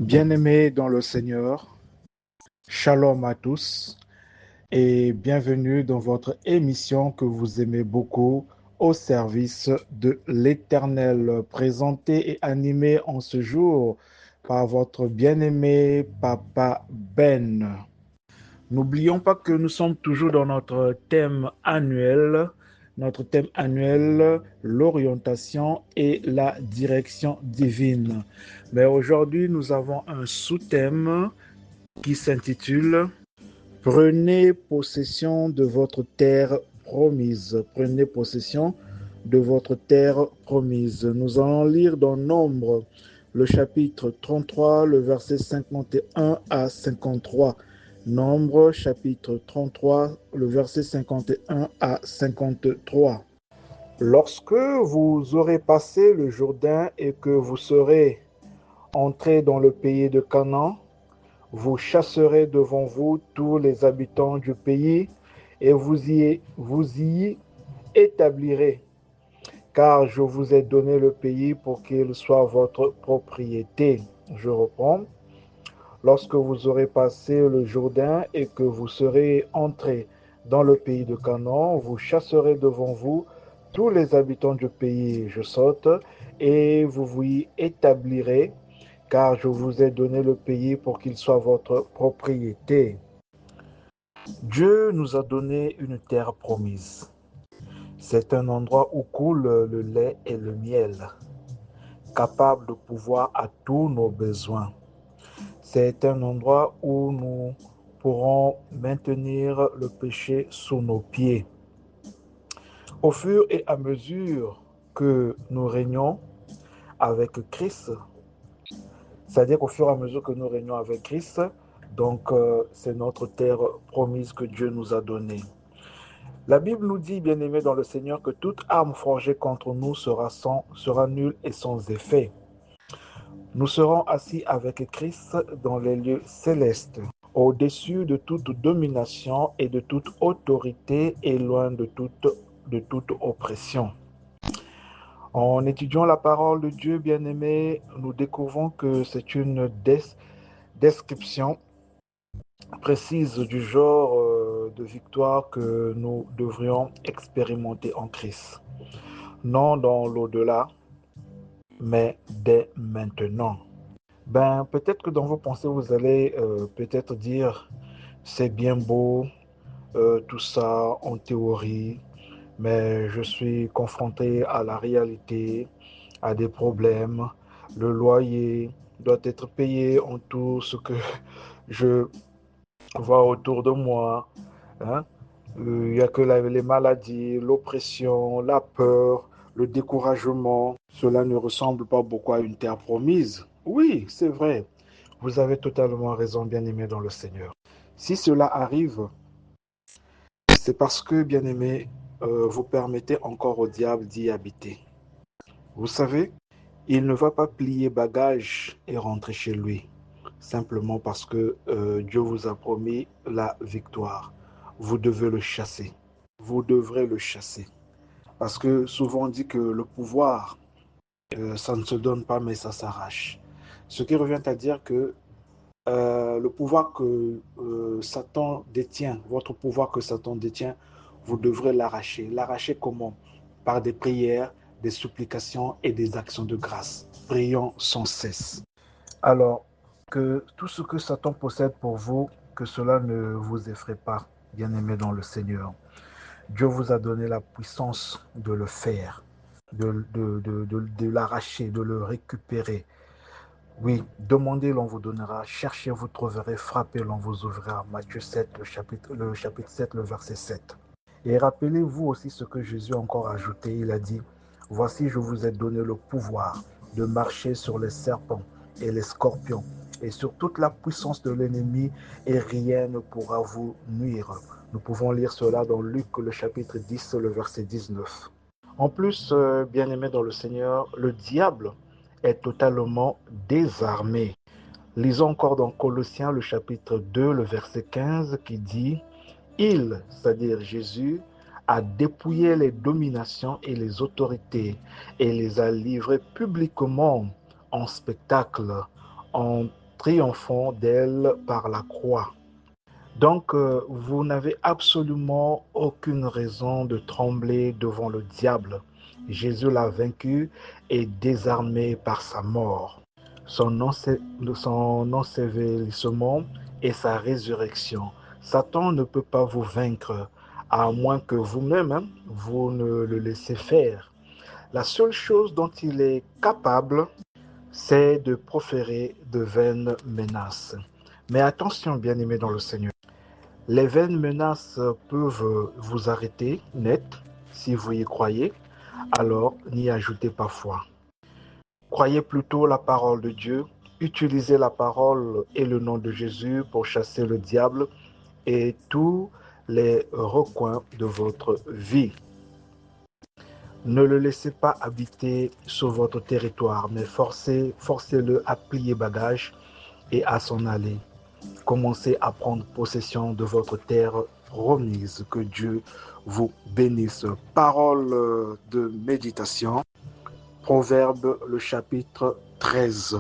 Bien-aimés dans le Seigneur, shalom à tous et bienvenue dans votre émission que vous aimez beaucoup au service de l'Éternel, présentée et animée en ce jour par votre bien-aimé Papa Ben. N'oublions pas que nous sommes toujours dans notre thème annuel, l'orientation et la direction divine. Mais aujourd'hui, nous avons un sous-thème qui s'intitule « Prenez possession de votre terre promise ». Prenez possession de votre terre promise. Nous allons lire dans Nombre, le chapitre 33, le verset 51 à 53. Nombre, chapitre 33, le verset 51 à 53. Lorsque vous aurez passé le Jourdain et que vous serez entrés dans le pays de Canaan, vous chasserez devant vous tous les habitants du pays et vous y établirez, car je vous ai donné le pays pour qu'il soit votre propriété. Je reprends. Lorsque vous aurez passé le Jourdain et que vous serez entrés dans le pays de Canaan, vous chasserez devant vous tous les habitants du pays. Je saute et vous y établirez, car je vous ai donné le pays pour qu'il soit votre propriété. Dieu nous a donné une terre promise. C'est un endroit où coule le lait et le miel, capable de pourvoir à tous nos besoins. C'est un endroit où nous pourrons maintenir le péché sous nos pieds. Au fur et à mesure que nous régnons avec Christ, c'est-à-dire qu'au fur et à mesure que nous régnons avec Christ, donc c'est notre terre promise que Dieu nous a donnée. La Bible nous dit, bien-aimés dans le Seigneur, que toute arme forgée contre nous sera nulle et sans effet. Nous serons assis avec Christ dans les lieux célestes, au-dessus de toute domination et de toute autorité et loin de toute oppression. En étudiant la parole de Dieu, bien-aimés, nous découvrons que c'est une description précise du genre de victoire que nous devrions expérimenter en Christ. Non dans l'au-delà, mais dès maintenant. Peut-être que dans vos pensées, vous allez peut-être dire, c'est bien beau, tout ça en théorie, mais je suis confronté à la réalité, à des problèmes. Le loyer doit être payé en tout ce que je vois autour de moi. Hein? Il n'y a que les maladies, l'oppression, la peur, le découragement. Cela ne ressemble pas beaucoup à une terre promise. Oui, c'est vrai. Vous avez totalement raison, bien-aimé dans le Seigneur. Si cela arrive, c'est parce que, bien-aimé, vous permettez encore au diable d'y habiter. Vous savez, il ne va pas plier bagage et rentrer chez lui, simplement parce que Dieu vous a promis la victoire. Vous devez le chasser. Vous devrez le chasser. Parce que souvent on dit que le pouvoir, ça ne se donne pas, mais ça s'arrache. Ce qui revient à dire que le pouvoir que Satan détient, votre pouvoir que Satan détient, vous devrez l'arracher. L'arracher comment? Par des prières, des supplications et des actions de grâce. Prions sans cesse. Alors, que tout ce que Satan possède pour vous, que cela ne vous effraie pas, bien-aimés dans le Seigneur. Dieu vous a donné la puissance de le faire, de l'arracher, de le récupérer. Oui, demandez, l'on vous donnera. Cherchez, vous trouverez. Frappez, l'on vous ouvrira. Matthieu 7, le chapitre 7, le verset 7. Et rappelez-vous aussi ce que Jésus a encore ajouté. Il a dit, « Voici, je vous ai donné le pouvoir de marcher sur les serpents et les scorpions et sur toute la puissance de l'ennemi, et rien ne pourra vous nuire. » Nous pouvons lire cela dans Luc, le chapitre 10, le verset 19. En plus, bien-aimés dans le Seigneur, le diable est totalement désarmé. Lisons encore dans Colossiens, le chapitre 2, le verset 15, qui dit « Il, c'est-à-dire Jésus, a dépouillé les dominations et les autorités et les a livrées publiquement en spectacle, en triomphant d'elle par la croix. Donc, vous n'avez absolument aucune raison de trembler devant le diable. Jésus l'a vaincu et désarmé par sa mort, son ensevelissement et sa résurrection. Satan ne peut pas vous vaincre, à moins que vous-même, vous ne le laissez faire. La seule chose dont il est capable, c'est de proférer de vaines menaces. Mais attention, bien-aimés dans le Seigneur. Les vaines menaces peuvent vous arrêter net si vous y croyez, alors n'y ajoutez pas foi. Croyez plutôt la parole de Dieu, utilisez la parole et le nom de Jésus pour chasser le diable et tous les recoins de votre vie. Ne le laissez pas habiter sur votre territoire, mais forcez-le à plier bagage et à s'en aller. Commencez à prendre possession de votre terre remise. Que Dieu vous bénisse. Parole de méditation. Proverbe, le chapitre 13.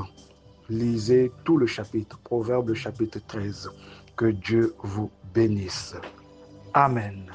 Lisez tout le chapitre. Proverbe, le chapitre 13. Que Dieu vous bénisse. Amen.